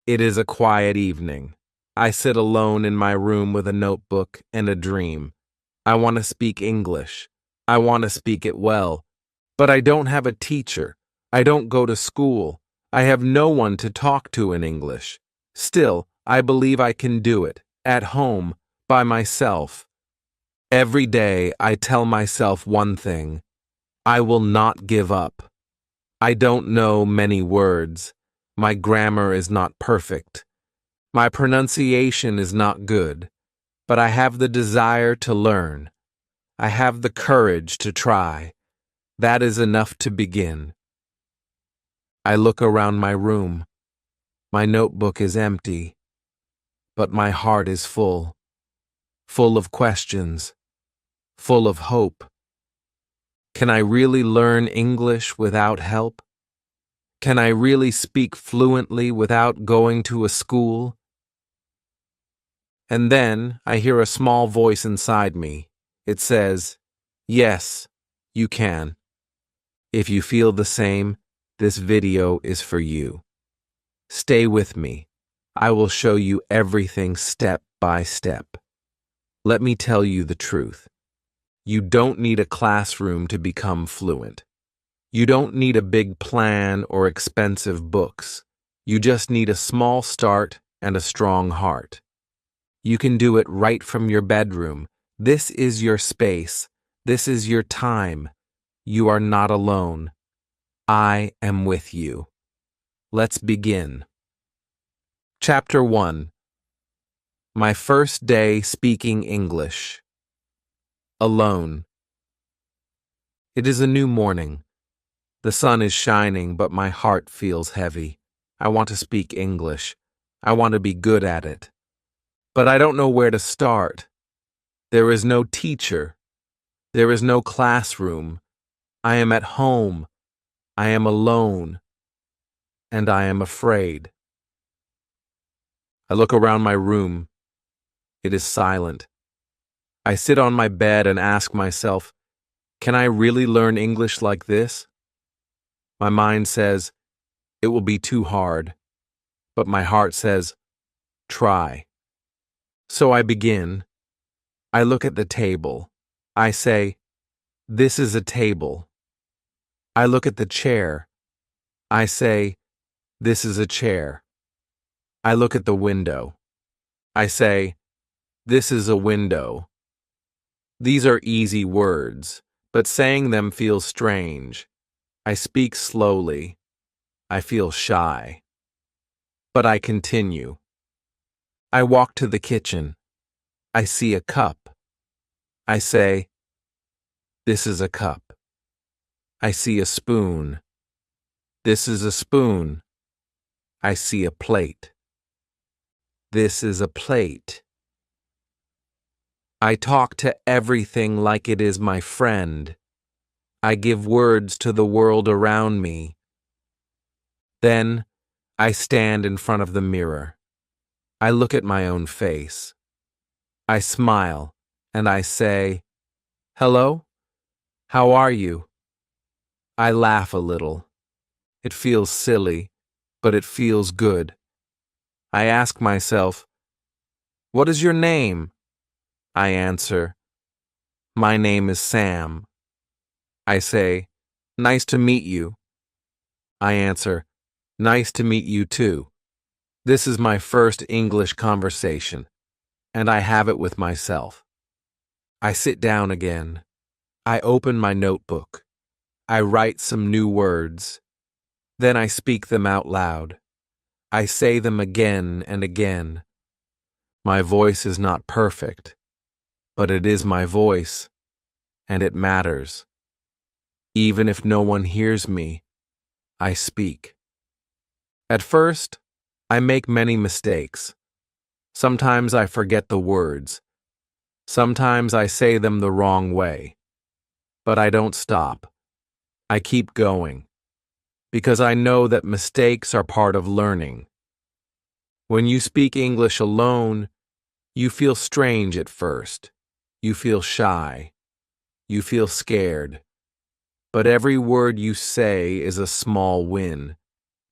It is a quiet evening. I sit alone in my room with a notebook and a dream. I want to speak English. I want to speak it well. But I don't have a teacher. I don't go to school. I have no one to talk to in English. Still, I believe I can do it, at home, by myself. Every day I tell myself one thing. I will not give up. I don't know many words. My grammar is not perfect. My pronunciation is not good. But I have the desire to learn. I have the courage to try. That is enough to begin. I look around my room. My notebook is empty, but my heart is full of questions, full of hope. Can I really learn English without help? Can I really speak fluently without going to a school? And then I hear a small voice inside me. It says, "Yes, you can." If you feel the same, this video is for you. Stay with me. I will show you everything step by step. Let me tell you the truth. You don't need a classroom to become fluent. You don't need a big plan or expensive books. You just need a small start and a strong heart. You can do it right from your bedroom. This is your space. This is your time. You are not alone. I am with you. Let's begin. Chapter 1. My first day speaking English. Alone. It is a new morning. The sun is shining, but my heart feels heavy. I want to speak English. I want to be good at it. But I don't know where to start. There is no teacher. There is no classroom. I am at home. I am alone. And I am afraid. I look around my room. It is silent. I sit on my bed and ask myself, can I really learn English like this? My mind says, it will be too hard. But my heart says, try. So I begin. I look at the table. I say, this is a table. I look at the chair. I say, this is a chair. I look at the window. I say, this is a window. These are easy words, but saying them feels strange. I speak slowly. I feel shy. But I continue. I walk to the kitchen. I see a cup. I say, this is a cup. I see a spoon. This is a spoon. I see a plate. This is a plate. I talk to everything like it is my friend. I give words to the world around me. Then I stand in front of the mirror. I look at my own face. I smile and I say, hello? How are you? I laugh a little. It feels silly, but it feels good. I ask myself, what is your name? I answer, my name is Sam. I say, nice to meet you. I answer, nice to meet you too. This is my first English conversation, and I have it with myself. I sit down again. I open my notebook. I write some new words. Then I speak them out loud. I say them again and again. My voice is not perfect, but it is my voice, and it matters. Even if no one hears me, I speak. At first, I make many mistakes. Sometimes I forget the words. Sometimes I say them the wrong way. But I don't stop. I keep going. Because I know that mistakes are part of learning. When you speak English alone, you feel strange at first. You feel shy. You feel scared. But every word you say is a small win.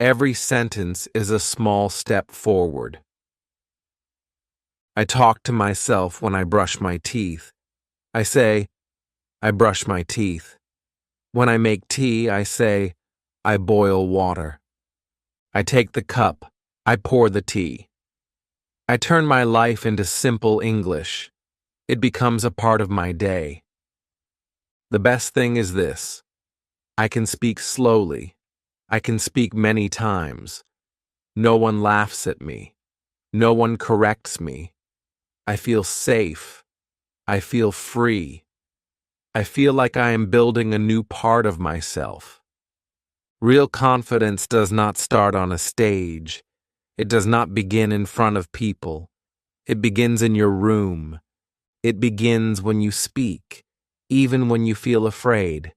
Every sentence is a small step forward. I talk to myself when I brush my teeth. I say, I brush my teeth. When I make tea, I say, I boil water. I take the cup. I pour the tea. I turn my life into simple English. It becomes a part of my day. The best thing is this. I can speak slowly. I can speak many times. No one laughs at me. No one corrects me. I feel safe. I feel free. I feel like I am building a new part of myself. Real confidence does not start on a stage. It does not begin in front of people. It begins in your room. It begins when you speak, even when you feel afraid.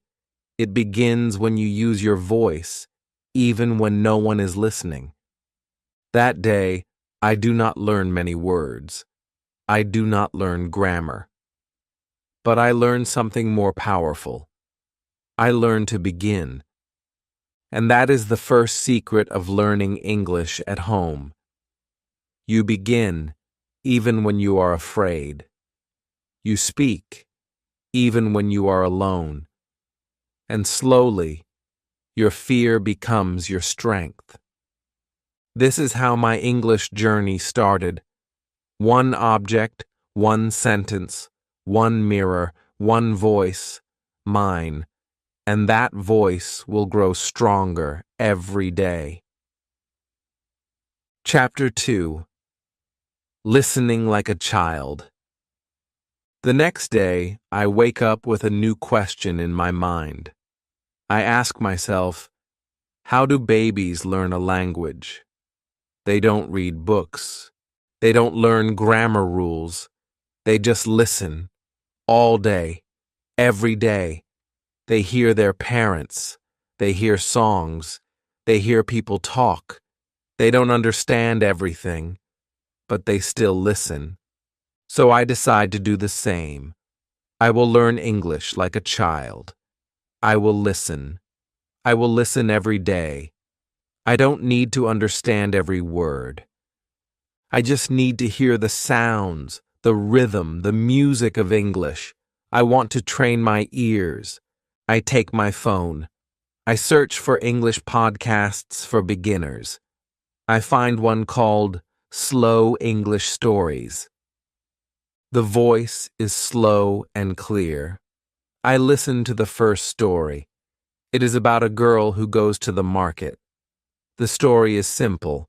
It begins when you use your voice, even when no one is listening. That day, I do not learn many words. I do not learn grammar. But I learn something more powerful. I learn to begin. And that is the first secret of learning English at home. You begin, even when you are afraid. You speak, even when you are alone. And slowly, your fear becomes your strength. This is how my English journey started. One object, one sentence, one mirror, one voice, mine, and that voice will grow stronger every day. Chapter 2. Listening like a child. The next day, I wake up with a new question in my mind. I ask myself, how do babies learn a language? They don't read books. They don't learn grammar rules. They just listen. All day, every day. They hear their parents. They hear songs. They hear people talk. They don't understand everything, but they still listen. So I decide to do the same. I will learn English like a child. I will listen. I will listen every day. I don't need to understand every word. I just need to hear the sounds, the rhythm, the music of English. I want to train my ears. I take my phone. I search for English podcasts for beginners. I find one called Slow English Stories. The voice is slow and clear. I listen to the first story. It is about a girl who goes to the market. The story is simple.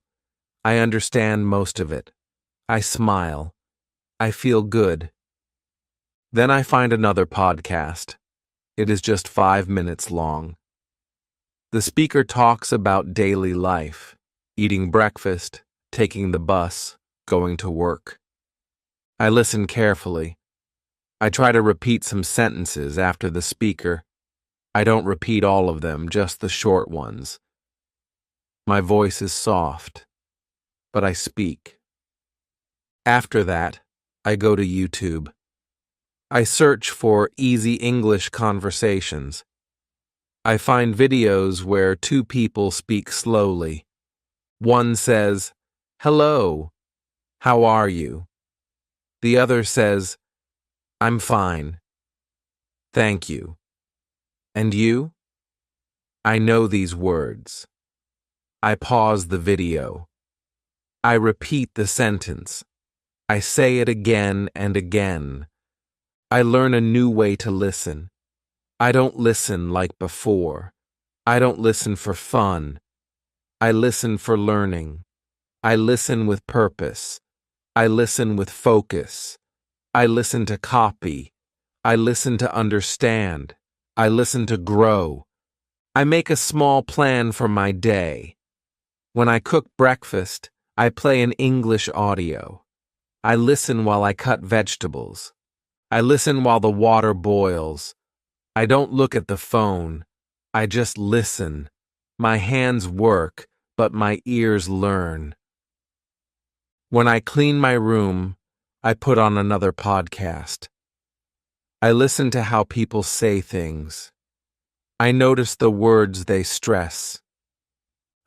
I understand most of it. I smile. I feel good. Then I find another podcast. It is just 5 minutes long. The speaker talks about daily life, eating breakfast, taking the bus, going to work. I listen carefully. I try to repeat some sentences after the speaker. I don't repeat all of them, just the short ones. My voice is soft, but I speak. After that, I go to YouTube. I search for easy English conversations. I find videos where two people speak slowly. One says, "Hello, how are you?" The other says, "I'm fine. Thank you. And you?" I know these words. I pause the video. I repeat the sentence. I say it again and again. I learn a new way to listen. I don't listen like before. I don't listen for fun. I listen for learning. I listen with purpose. I listen with focus. I listen to copy. I listen to understand. I listen to grow. I make a small plan for my day. When I cook breakfast, I play an English audio. I listen while I cut vegetables. I listen while the water boils. I don't look at the phone. I just listen. My hands work, but my ears learn. When I clean my room, I put on another podcast. I listen to how people say things. I notice the words they stress.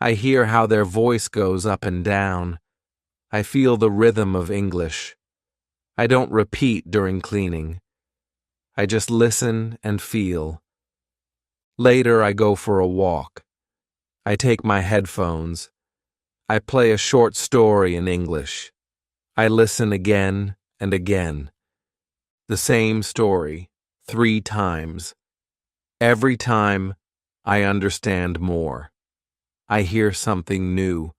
I hear how their voice goes up and down. I feel the rhythm of English. I don't repeat during cleaning. I just listen and feel. Later, I go for a walk. I take my headphones. I play a short story in English. I listen again and again. The same story, 3 times. Every time, I understand more. I hear something new.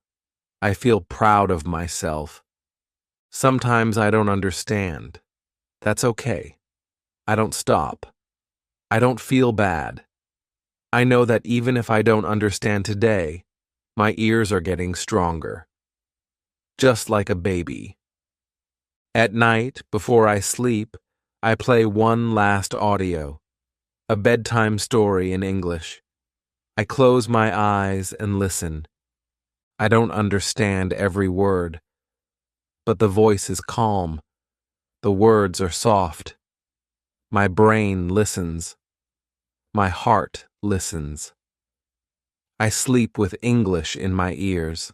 I feel proud of myself. Sometimes I don't understand. That's okay. I don't stop. I don't feel bad. I know that even if I don't understand today, my ears are getting stronger. Just like a baby. At night, before I sleep, I play one last audio, a bedtime story in English. I close my eyes and listen. I don't understand every word, but the voice is calm. The words are soft. My brain listens. My heart listens. I sleep with English in my ears.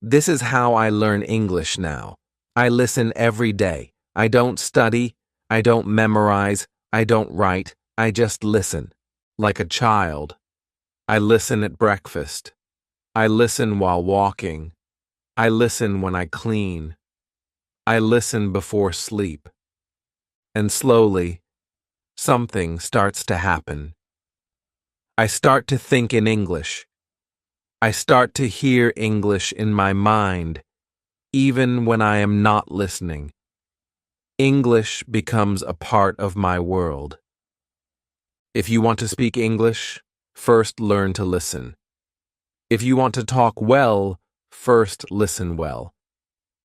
This is how I learn English now. I listen every day. I don't study. I don't memorize. I don't write. I just listen. Like a child. I listen at breakfast. I listen while walking. I listen when I clean. I listen before sleep. And slowly, something starts to happen. I start to think in English. I start to hear English in my mind, even when I am not listening. English becomes a part of my world. If you want to speak English, first learn to listen. If you want to talk well, first listen well.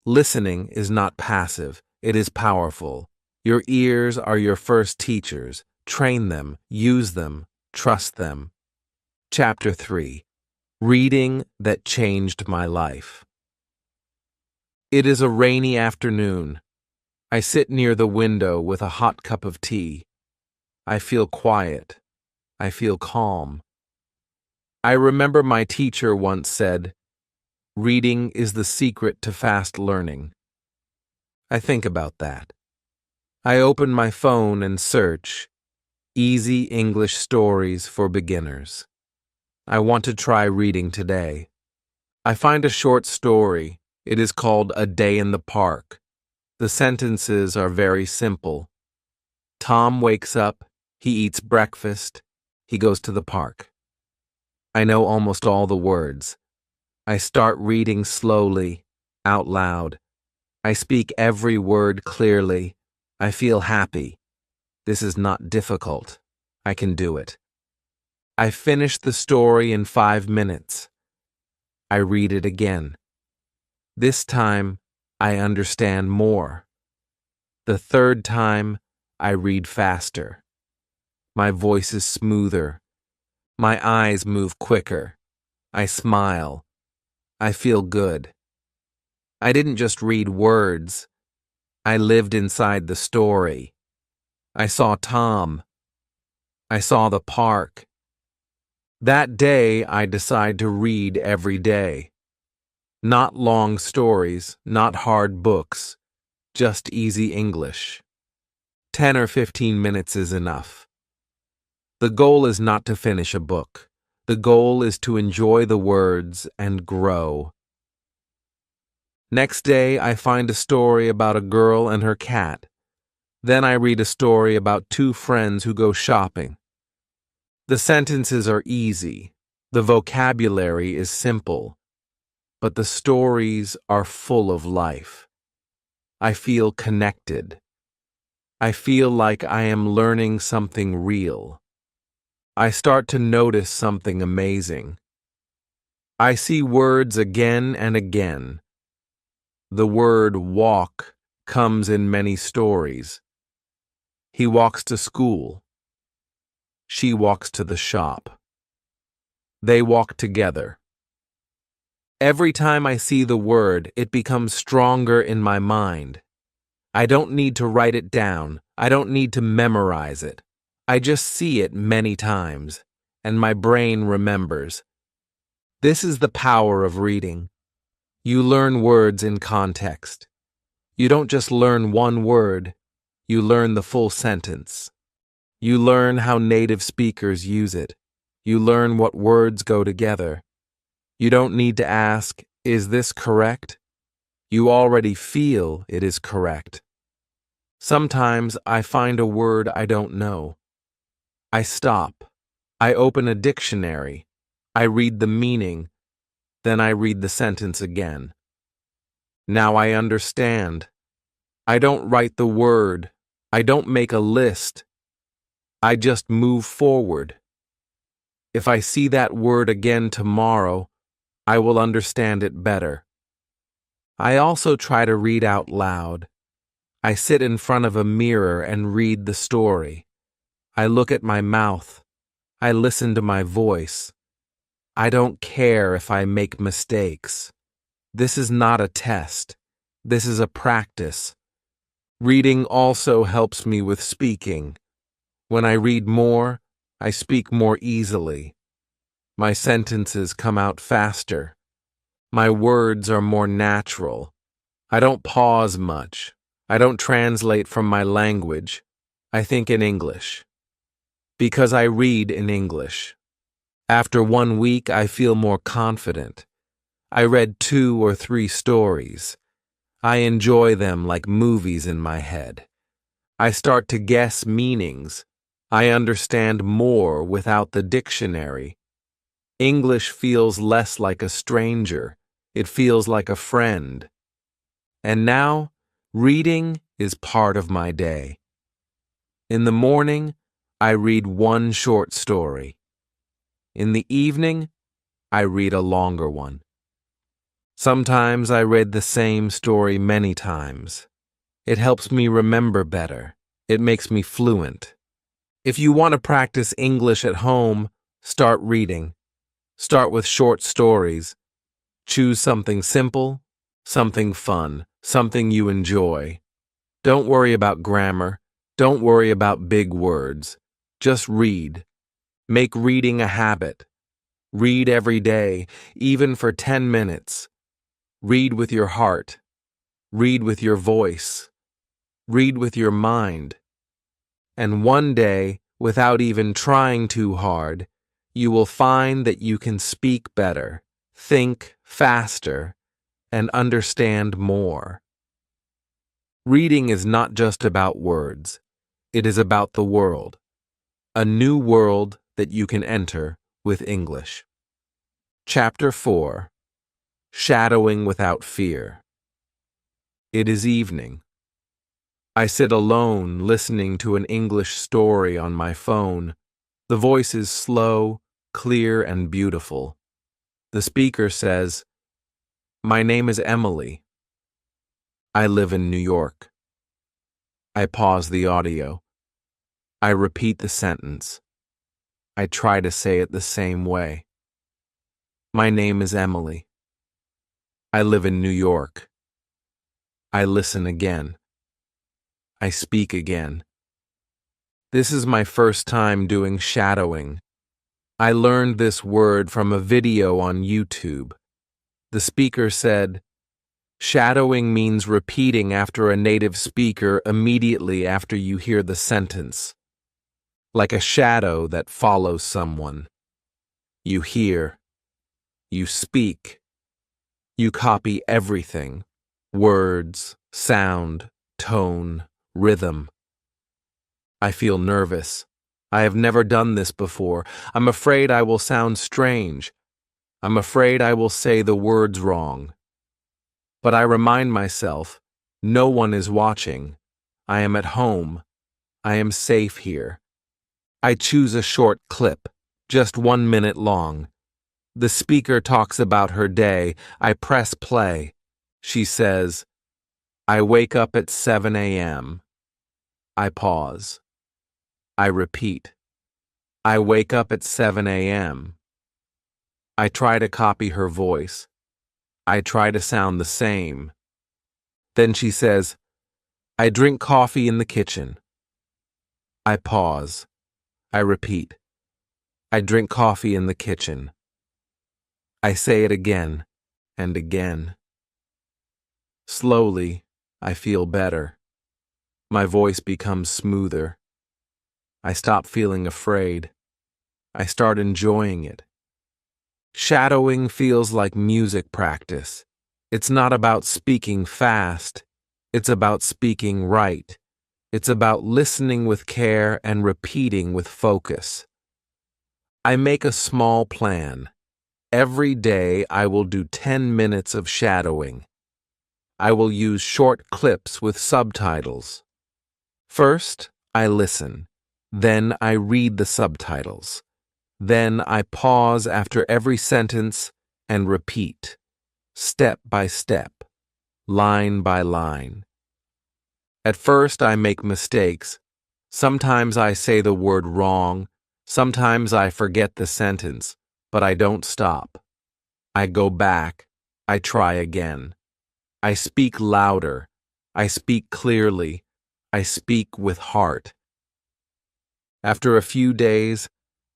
Listening is not passive, it is powerful. Your ears are your first teachers. Train them, use them, trust them. Chapter 3. Reading that changed my life. It is a rainy afternoon. I sit near the window with a hot cup of tea. I feel quiet. I feel calm. I remember my teacher once said, "Reading is the secret to fast learning." I think about that. I open my phone and search, "Easy English Stories for Beginners." I want to try reading today. I find a short story. It is called A Day in the Park. The sentences are very simple. Tom wakes up, he eats breakfast, he goes to the park. I know almost all the words. I start reading slowly, out loud. I speak every word clearly. I feel happy. This is not difficult. I can do it. I finish the story in 5 minutes. I read it again. This time, I understand more. The third time, I read faster. My voice is smoother. My eyes move quicker. I smile. I feel good. I didn't just read words. I lived inside the story. I saw Tom. I saw the park. That day, I decide to read every day. Not long stories, not hard books, just easy English. 10 or 15 minutes is enough. The goal is not to finish a book. The goal is to enjoy the words and grow. Next day, I find a story about a girl and her cat. Then I read a story about 2 friends who go shopping. The sentences are easy. The vocabulary is simple. But the stories are full of life. I feel connected. I feel like I am learning something real. I start to notice something amazing. I see words again and again. The word walk comes in many stories. He walks to school. She walks to the shop. They walk together. Every time I see the word, it becomes stronger in my mind. I don't need to write it down. I don't need to memorize it. I just see it many times, and my brain remembers. This is the power of reading. You learn words in context. You don't just learn one word, you learn the full sentence. You learn how native speakers use it. You learn what words go together. You don't need to ask, "Is this correct?" You already feel it is correct. Sometimes I find a word I don't know. I stop. I open a dictionary. I read the meaning. Then I read the sentence again. Now I understand. I don't write the word. I don't make a list. I just move forward. If I see that word again tomorrow, I will understand it better. I also try to read out loud. I sit in front of a mirror and read the story. I look at my mouth. I listen to my voice. I don't care if I make mistakes. This is not a test. This is a practice. Reading also helps me with speaking. When I read more, I speak more easily. My sentences come out faster. My words are more natural. I don't pause much. I don't translate from my language. I think in English. Because I read in English. After 1 week, I feel more confident. I read 2 or 3 stories. I enjoy them like movies in my head. I start to guess meanings. I understand more without the dictionary. English feels less like a stranger. It feels like a friend. And now, reading is part of my day. In the morning, I read 1 short story. In the evening, I read a longer one. Sometimes I read the same story many times. It helps me remember better. It makes me fluent. If you want to practice English at home, start reading. Start with short stories. Choose something simple, something fun, something you enjoy. Don't worry about grammar. Don't worry about big words. Just read. Make reading a habit. Read every day, even for 10 minutes. Read with your heart. Read with your voice. Read with your mind. And one day, without even trying too hard, you will find that you can speak better, think faster, and understand more. Reading is not just about words. It is about the world. A new world that you can enter with English. Chapter 4. Shadowing Without Fear. It is evening. I sit alone listening to an English story on my phone. The voice is slow, clear, and beautiful. The speaker says, "My name is Emily. I live in New York." I pause the audio. I repeat the sentence. I try to say it the same way. My name is Emily. I live in New York. I listen again. I speak again. This is my first time doing shadowing. I learned this word from a video on YouTube. The speaker said, "Shadowing means repeating after a native speaker immediately after you hear the sentence. Like a shadow that follows someone. You hear. You speak. You copy everything. Words, sound, tone, rhythm." I feel nervous. I have never done this before. I'm afraid I will sound strange. I'm afraid I will say the words wrong. But I remind myself, no one is watching. I am at home. I am safe here. I choose a short clip, just 1 minute long. The speaker talks about her day. I press play. She says, "I wake up at 7 a.m. I pause. I repeat. I wake up at 7 a.m. I try to copy her voice. I try to sound the same. Then she says, "I drink coffee in the kitchen." I pause. I repeat. I drink coffee in the kitchen. I say it again and again. Slowly, I feel better. My voice becomes smoother. I stop feeling afraid. I start enjoying it. Shadowing feels like music practice. It's not about speaking fast. It's about speaking right. It's about listening with care and repeating with focus. I make a small plan. Every day I will do 10 minutes of shadowing. I will use short clips with subtitles. First, I listen. Then I read the subtitles. Then I pause after every sentence and repeat, step by step, line by line. At first, I make mistakes. Sometimes I say the word wrong. Sometimes I forget the sentence, but I don't stop. I go back. I try again. I speak louder. I speak clearly. I speak with heart. After a few days,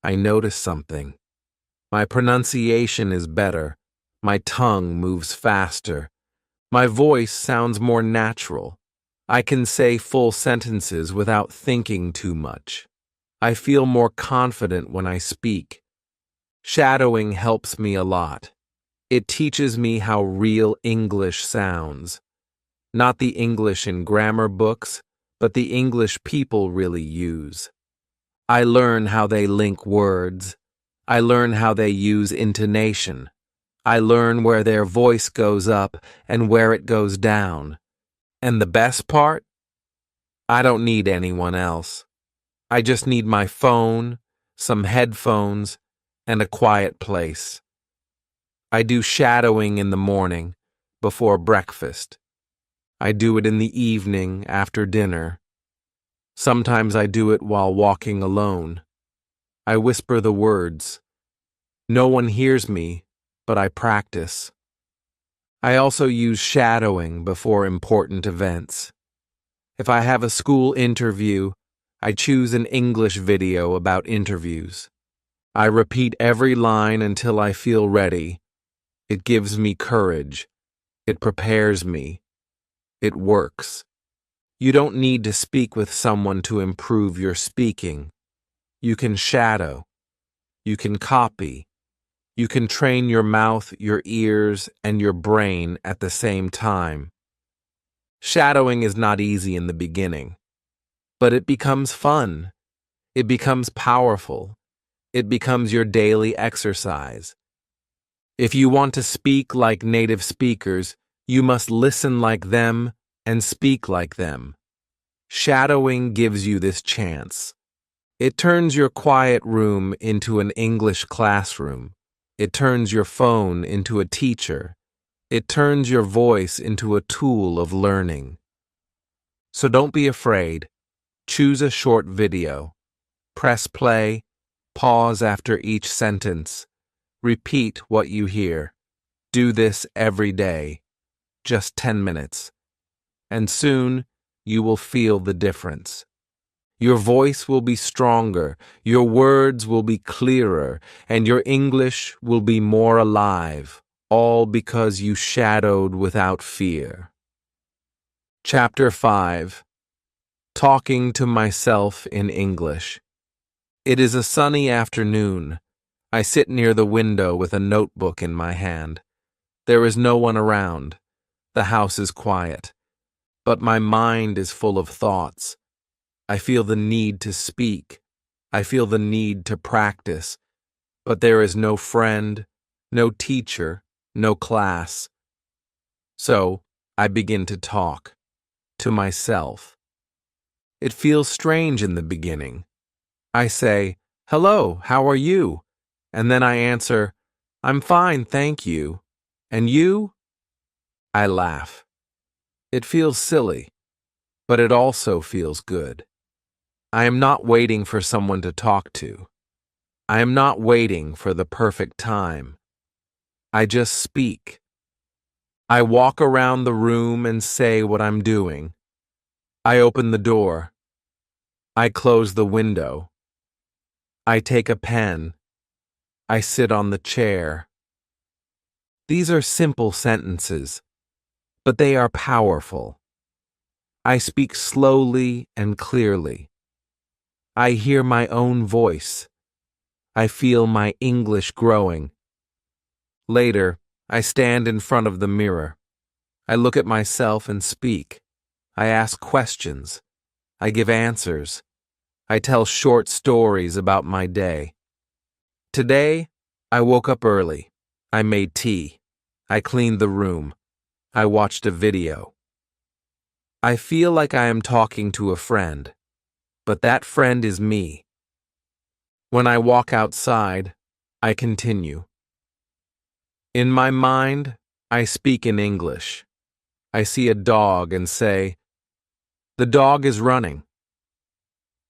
I notice something. My pronunciation is better. My tongue moves faster. My voice sounds more natural. I can say full sentences without thinking too much. I feel more confident when I speak. Shadowing helps me a lot. It teaches me how real English sounds. Not the English in grammar books, but the English people really use. I learn how they link words. I learn how they use intonation. I learn where their voice goes up and where it goes down. And the best part? I don't need anyone else. I just need my phone, some headphones, and a quiet place. I do shadowing in the morning, before breakfast. I do it in the evening, after dinner. Sometimes I do it while walking alone. I whisper the words. No one hears me, but I practice. I also use shadowing before important events. If I have a school interview, I choose an English video about interviews. I repeat every line until I feel ready. It gives me courage. It prepares me. It works. You don't need to speak with someone to improve your speaking. You can shadow. You can copy. You can train your mouth, your ears, and your brain at the same time. Shadowing is not easy in the beginning, but it becomes fun. It becomes powerful. It becomes your daily exercise. If you want to speak like native speakers, you must listen like them and speak like them. Shadowing gives you this chance. It turns your quiet room into an English classroom. It turns your phone into a teacher. It turns your voice into a tool of learning. So don't be afraid. Choose a short video. Press play. Pause after each sentence. Repeat what you hear. Do this every day. Just 10 minutes. And soon, you will feel the difference. Your voice will be stronger, your words will be clearer, and your English will be more alive, all because you shadowed without fear. Chapter 5. Talking to Myself in English. It is a sunny afternoon. I sit near the window with a notebook in my hand. There is no one around. The house is quiet. But my mind is full of thoughts. I feel the need to speak. I feel the need to practice. But there is no friend, no teacher, no class. So I begin to talk to myself. It feels strange in the beginning. I say, "Hello, how are you?" And then I answer, "I'm fine, thank you. And you?" I laugh. It feels silly, but it also feels good. I am not waiting for someone to talk to. I am not waiting for the perfect time. I just speak. I walk around the room and say what I'm doing. I open the door. I close the window. I take a pen. I sit on the chair. These are simple sentences, but they are powerful. I speak slowly and clearly. I hear my own voice. I feel my English growing. Later, I stand in front of the mirror. I look at myself and speak. I ask questions. I give answers. I tell short stories about my day. Today, I woke up early. I made tea. I cleaned the room. I watched a video. I feel like I am talking to a friend, but that friend is me. When I walk outside, I continue. In my mind, I speak in English. I see a dog and say, "The dog is running."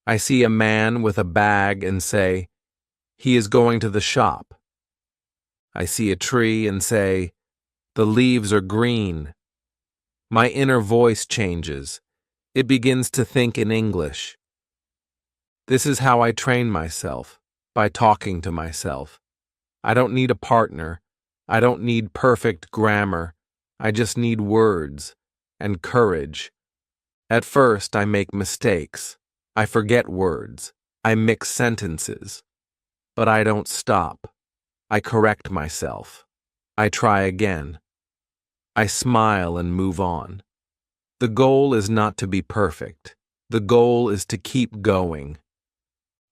I see a man with a bag and say, "He is going to the shop." I see a tree and say, "The leaves are green." My inner voice changes. It begins to think in English. This is how I train myself, by talking to myself. I don't need a partner. I don't need perfect grammar. I just need words and courage. At first, I make mistakes. I forget words. I mix sentences. But I don't stop. I correct myself. I try again. I smile and move on. The goal is not to be perfect. The goal is to keep going.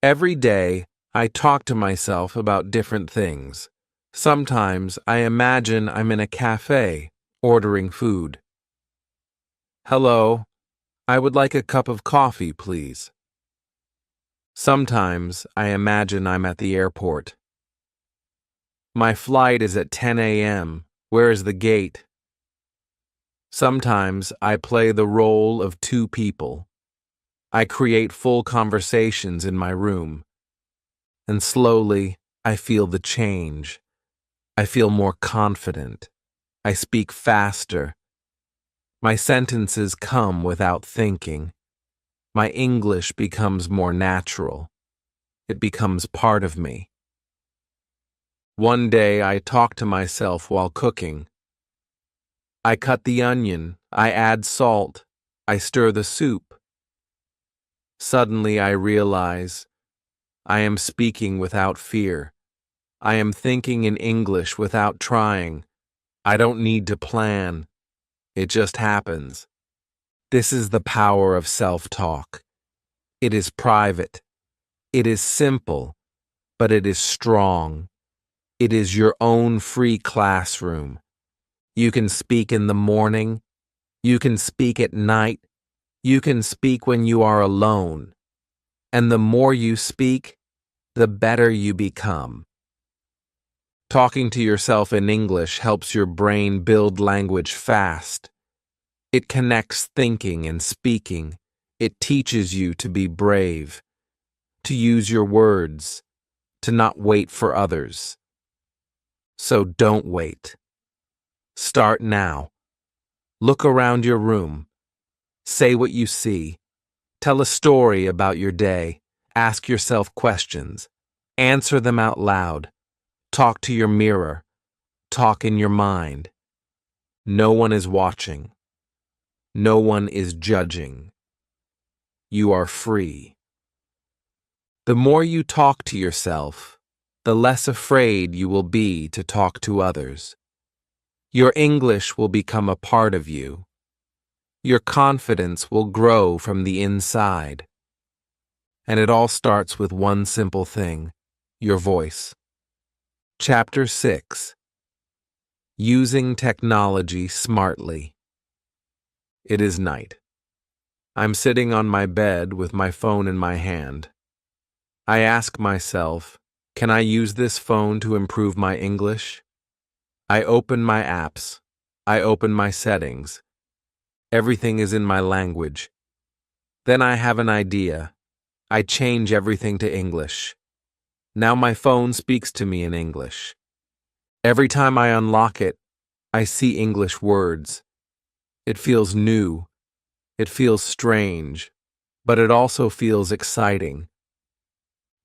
Every day, I talk to myself about different things. Sometimes I imagine I'm in a cafe, ordering food. "Hello, I would like a cup of coffee, please." Sometimes I imagine I'm at the airport. "My flight is at 10 a.m. Where is the gate?" Sometimes I play the role of two people. I create full conversations in my room. And slowly, I feel the change. I feel more confident. I speak faster. My sentences come without thinking. My English becomes more natural. It becomes part of me. One day I talk to myself while cooking. I cut the onion. I add salt. I stir the soup. Suddenly I realize I am speaking without fear. I am thinking in English without trying. I don't need to plan. It just happens. This is the power of self-talk. It is private. It is simple, but it is strong. It is your own free classroom. You can speak in the morning. You can speak at night. You can speak when you are alone. And the more you speak, the better you become. Talking to yourself in English helps your brain build language fast. It connects thinking and speaking. It teaches you to be brave, to use your words, to not wait for others. So don't wait. Start now. Look around your room. Say what you see. Tell a story about your day. Ask yourself questions. Answer them out loud. Talk to your mirror. Talk in your mind. No one is watching. No one is judging. You are free. The more you talk to yourself, the less afraid you will be to talk to others. Your English will become a part of you. Your confidence will grow from the inside. And it all starts with one simple thing, your voice. Chapter 6. Using Technology Smartly. It is night. I'm sitting on my bed with my phone in my hand. I ask myself, can I use this phone to improve my English? I open my apps. I open my settings. Everything is in my language. Then I have an idea. I change everything to English. Now my phone speaks to me in English. Every time I unlock it, I see English words. It feels new. It feels strange, but it also feels exciting.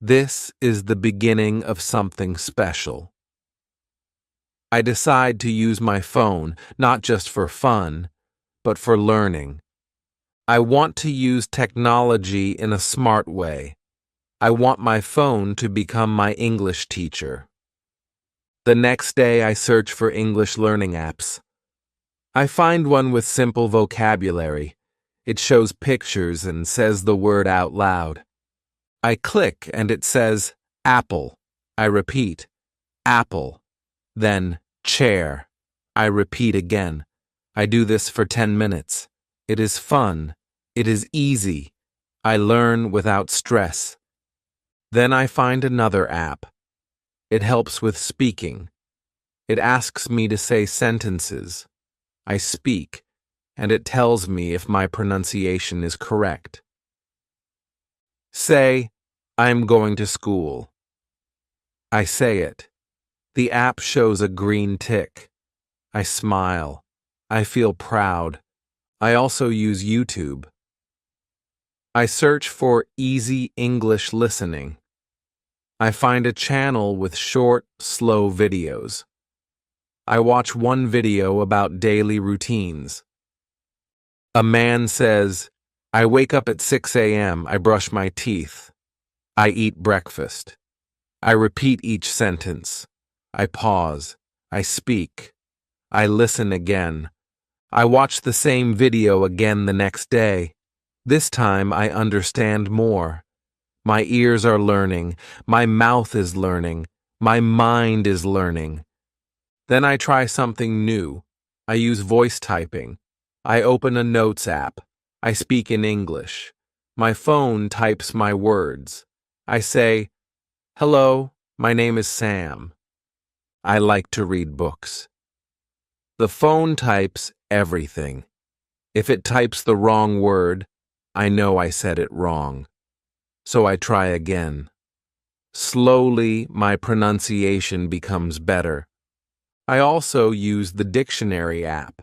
This is the beginning of something special. I decide to use my phone not just for fun, but for learning. I want to use technology in a smart way. I want my phone to become my English teacher. The next day, I search for English learning apps. I find one with simple vocabulary. It shows pictures and says the word out loud. I click and it says apple. I repeat, apple. Then chair. I repeat again. I do this for 10 minutes. It is fun. It is easy. I learn without stress. Then I find another app. It helps with speaking. It asks me to say sentences. I speak, and it tells me if my pronunciation is correct. Say, I'm going to school. I say it. The app shows a green tick. I smile. I feel proud. I also use YouTube. I search for easy English listening. I find a channel with short, slow videos. I watch one video about daily routines. A man says, I wake up at 6 a.m., I brush my teeth. I eat breakfast. I repeat each sentence. I pause. I speak. I listen again. I watch the same video again the next day. This time I understand more. My ears are learning. My mouth is learning. My mind is learning. Then I try something new. I use voice typing. I open a notes app. I speak in English. My phone types my words. I say, hello, my name is Sam. I like to read books. The phone types everything. If it types the wrong word, I know I said it wrong. So I try again. Slowly, my pronunciation becomes better. I also use the dictionary app.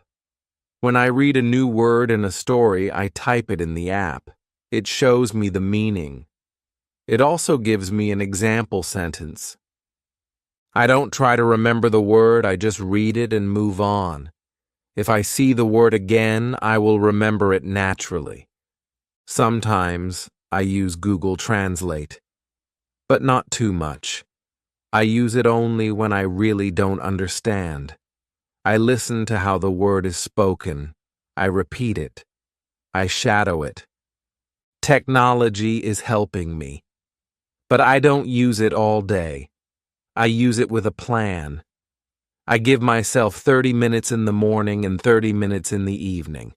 When I read a new word in a story, I type it in the app. It shows me the meaning. It also gives me an example sentence. I don't try to remember the word, I just read it and move on. If I see the word again, I will remember it naturally. Sometimes I use Google Translate, but not too much. I use it only when I really don't understand. I listen to how the word is spoken. I repeat it. I shadow it. Technology is helping me, but I don't use it all day. I use it with a plan. I give myself 30 minutes in the morning and 30 minutes in the evening.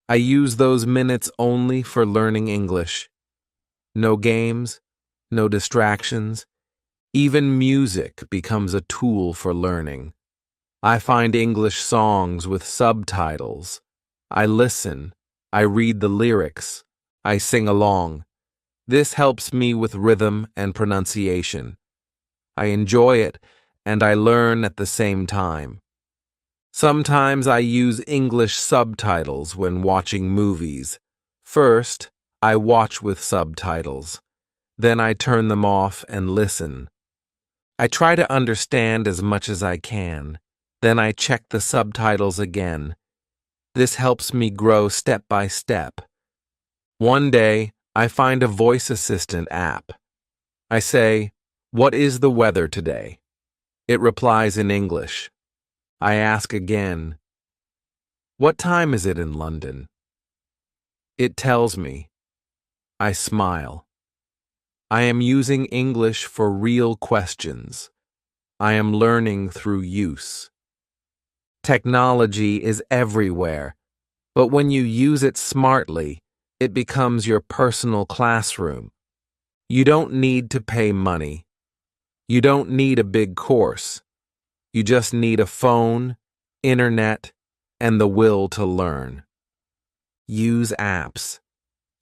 I use those minutes only for learning English. No games, no distractions. Even music becomes a tool for learning. I find English songs with subtitles. I listen. I read the lyrics. I sing along. This helps me with rhythm and pronunciation. I enjoy it, and I learn at the same time. Sometimes I use English subtitles when watching movies. First, I watch with subtitles. Then I turn them off and listen. I try to understand as much as I can. Then I check the subtitles again. This helps me grow step by step. One day, I find a voice assistant app. I say, "What is the weather today?" It replies in English. I ask again, "What time is it in London?" It tells me. I smile. I am using English for real questions. I am learning through use. Technology is everywhere, but when you use it smartly, it becomes your personal classroom. You don't need to pay money. You don't need a big course. You just need a phone, internet, and the will to learn. Use apps.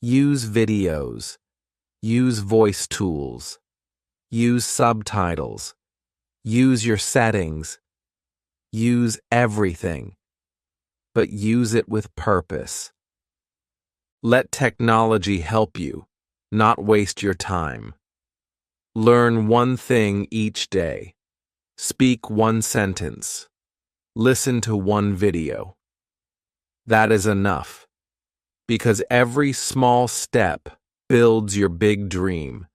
Use videos. Use voice tools. Use subtitles. Use your settings. Use everything. But use it with purpose. Let technology help you, not waste your time. Learn one thing each day. Speak one sentence. Listen to one video. That is enough, because every small step builds your big dream.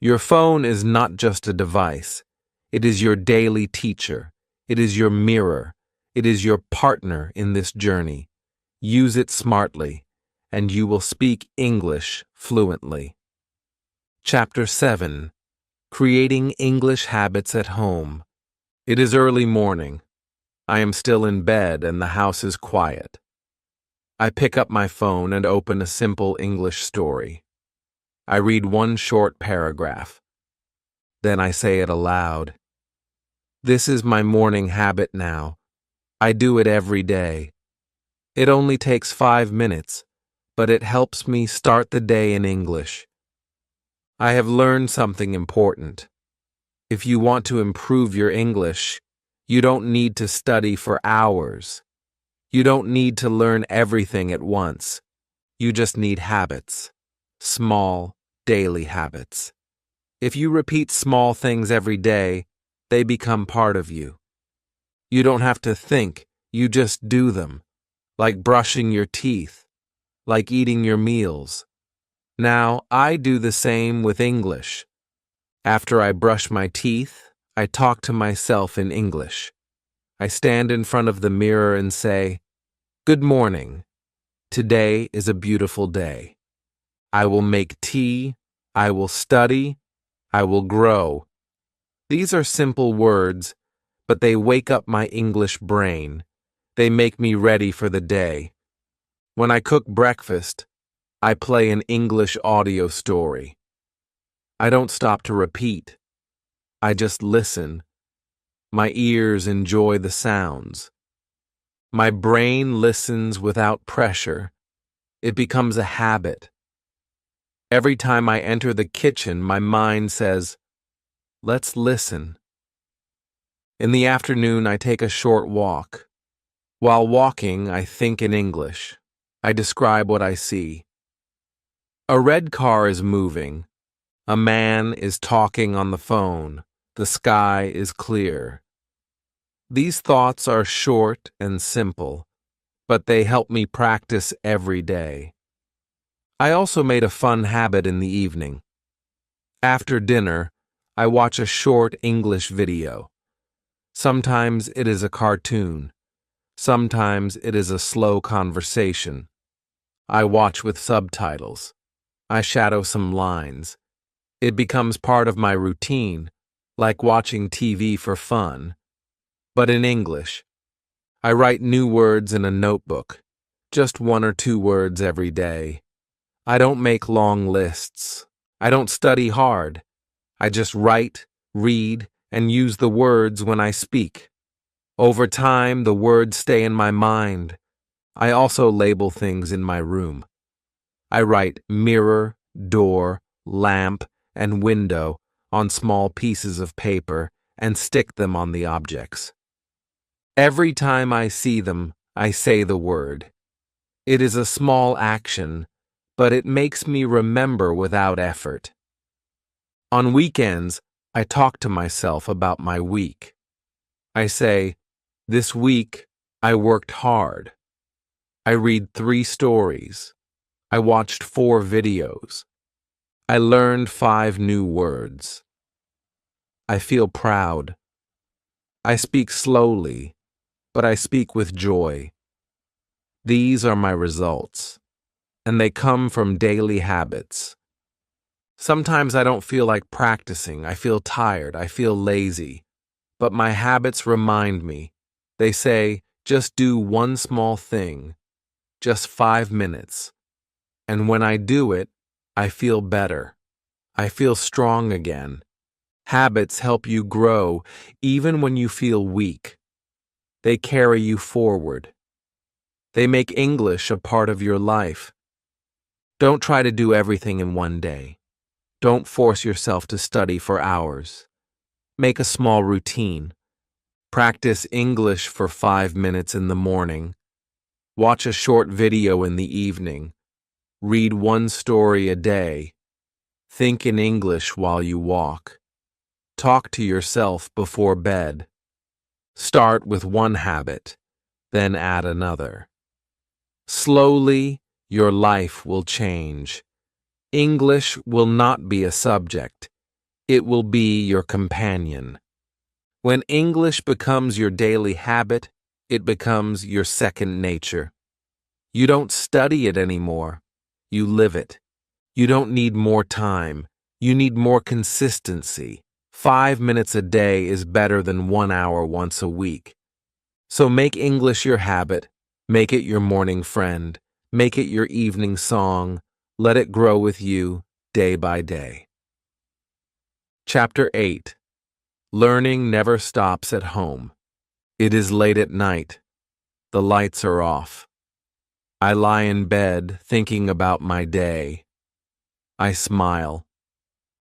Your phone is not just a device. It is your daily teacher. It is your mirror. It is your partner in this journey. Use it smartly, and you will speak English fluently. Chapter 7. Creating English Habits at Home. It is early morning. I am still in bed and the house is quiet. I pick up my phone and open a simple English story. I read one short paragraph. Then I say it aloud. This is my morning habit now. I do it every day. It only takes 5 minutes, but it helps me start the day in English. I have learned something important. If you want to improve your English, you don't need to study for hours. You don't need to learn everything at once. You just need habits. Small, daily habits. If you repeat small things every day, they become part of you. You don't have to think, you just do them. Like brushing your teeth. Like eating your meals. Now, I do the same with English. After I brush my teeth, I talk to myself in English. I stand in front of the mirror and say, "Good morning. Today is a beautiful day. I will make tea. I will study. I will grow." These are simple words, but they wake up my English brain. They make me ready for the day. When I cook breakfast, I play an English audio story. I don't stop to repeat. I just listen. My ears enjoy the sounds. My brain listens without pressure. It becomes a habit. Every time I enter the kitchen, my mind says, "Let's listen." In the afternoon, I take a short walk. While walking, I think in English. I describe what I see. A red car is moving. A man is talking on the phone. The sky is clear. These thoughts are short and simple, but they help me practice every day. I also made a fun habit in the evening. After dinner, I watch a short English video. Sometimes it is a cartoon. Sometimes it is a slow conversation. I watch with subtitles. I shadow some lines. It becomes part of my routine, like watching TV for fun. But in English, I write new words in a notebook, just 1 or 2 words every day. I don't make long lists. I don't study hard. I just write, read, and use the words when I speak. Over time, the words stay in my mind. I also label things in my room. I write mirror, door, lamp, and window on small pieces of paper and stick them on the objects. Every time I see them, I say the word. It is a small action, but it makes me remember without effort. On weekends, I talk to myself about my week. I say, "This week, I worked hard. I read 3 stories. I watched 4 videos. I learned 5 new words. I feel proud. I speak slowly, but I speak with joy." These are my results, and they come from daily habits. Sometimes I don't feel like practicing. I feel tired. I feel lazy. But my habits remind me. They say, just do one small thing, just 5 minutes. And when I do it, I feel better. I feel strong again. Habits help you grow even when you feel weak. They carry you forward. They make English a part of your life. Don't try to do everything in one day. Don't force yourself to study for hours. Make a small routine. Practice English for 5 minutes in the morning. Watch a short video in the evening. Read 1 story a day. Think in English while you walk. Talk to yourself before bed. Start with one habit, then add another. Slowly, your life will change. English will not be a subject. It will be your companion. When English becomes your daily habit, it becomes your second nature. You don't study it anymore. You live it. You don't need more time. You need more consistency. 5 minutes a day is better than 1 hour once a week. So make English your habit. Make it your morning friend. Make it your evening song. Let it grow with you day by day. Chapter 8. Learning never stops at home. It is late at night. The lights are off. I lie in bed thinking about my day. I smile.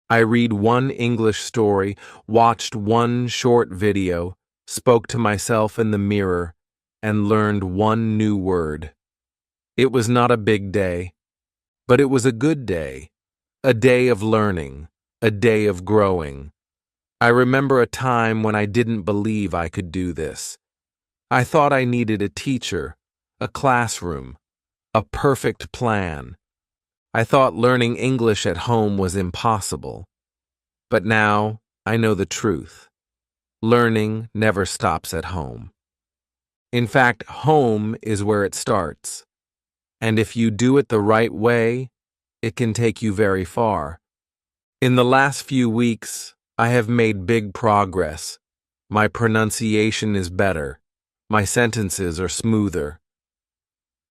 I read one English story, watched one short video, spoke to myself in the mirror, and learned one new word. It was not a big day, but it was a good day, a day of learning, a day of growing. I remember a time when I didn't believe I could do this. I thought I needed a teacher, a classroom, a perfect plan. I thought learning English at home was impossible. But now I know the truth. Learning never stops at home. In fact, home is where it starts. And if you do it the right way, it can take you very far. In the last few weeks, I have made big progress. My pronunciation is better. My sentences are smoother.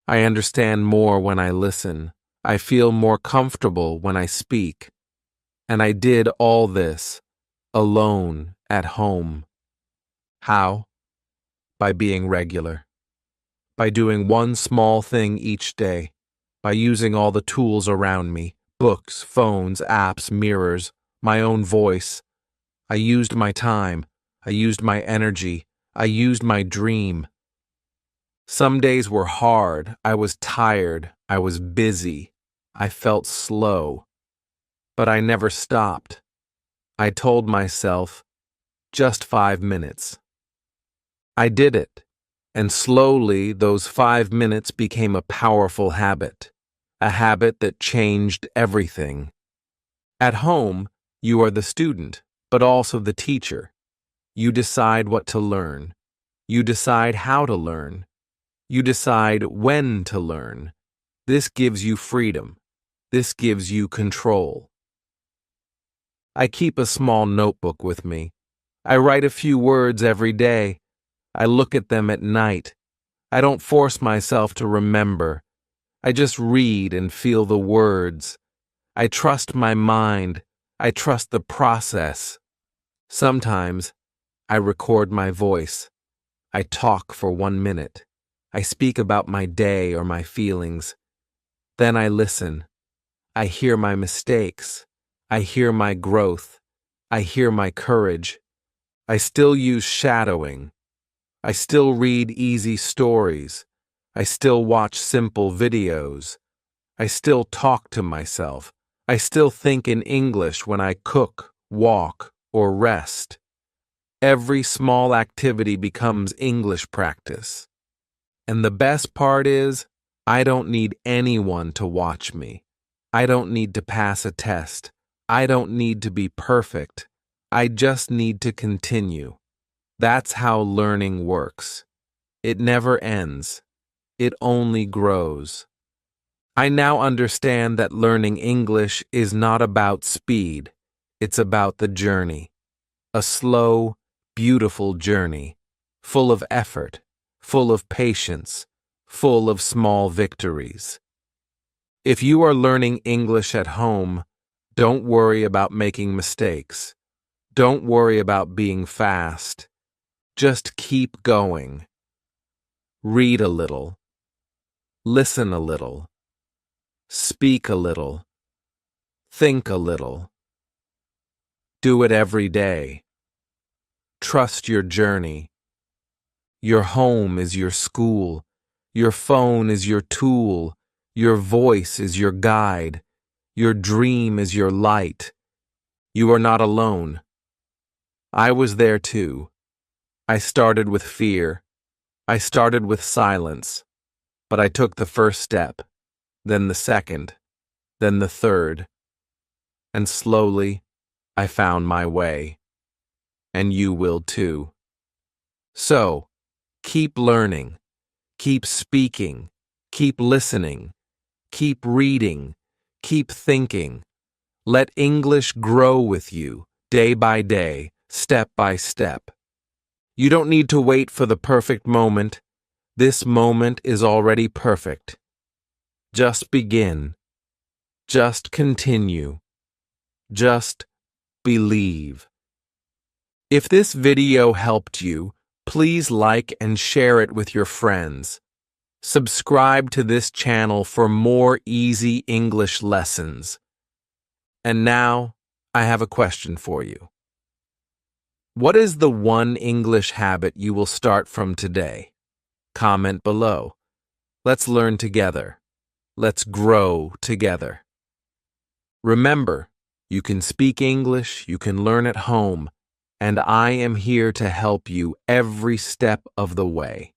I understand more when I listen. I feel more comfortable when I speak. And I did all this alone at home. How? By being regular. By doing one small thing each day. By using all the tools around me, books, phones, apps, mirrors, my own voice. I used my time. I used my energy. I used my dream. Some days were hard. I was tired. I was busy. I felt slow. But I never stopped. I told myself, just 5 minutes. I did it, and slowly those 5 minutes became a powerful habit, a habit that changed everything. At home, you are the student, but also the teacher. You decide what to learn. You decide how to learn. You decide when to learn. This gives you freedom. This gives you control. I keep a small notebook with me. I write a few words every day. I look at them at night. I don't force myself to remember. I just read and feel the words. I trust my mind. I trust the process. Sometimes I record my voice. I talk for 1 minute. I speak about my day or my feelings. Then I listen. I hear my mistakes. I hear my growth. I hear my courage. I still use shadowing. I still read easy stories. I still watch simple videos. I still talk to myself. I still think in English when I cook, walk, or rest. Every small activity becomes English practice. And the best part is, I don't need anyone to watch me. I don't need to pass a test. I don't need to be perfect. I just need to continue. That's how learning works. It never ends. It only grows. I now understand that learning English is not about speed. It's about the journey. A slow, beautiful journey, full of effort, full of patience, full of small victories. If you are learning English at home, don't worry about making mistakes. Don't worry about being fast. Just keep going. Read a little. Listen a little. Speak a little. Think a little. Do it every day. Trust your journey. Your home is your school. Your phone is your tool. Your voice is your guide. Your dream is your light. You are not alone. I was there too. I started with fear. I started with silence. But I took the first step, then the second, then the third. And slowly, I found my way. And you will too. So, keep learning, keep speaking, keep listening, keep reading, keep thinking. Let English grow with you, day by day, step by step. You don't need to wait for the perfect moment. This moment is already perfect. Just begin. Just continue. Just believe. If this video helped you, please like and share it with your friends. Subscribe to this channel for more easy English lessons. And now, I have a question for you. What is the one English habit you will start from today? Comment below. Let's learn together. Let's grow together. Remember, you can speak English, you can learn at home, and I am here to help you every step of the way.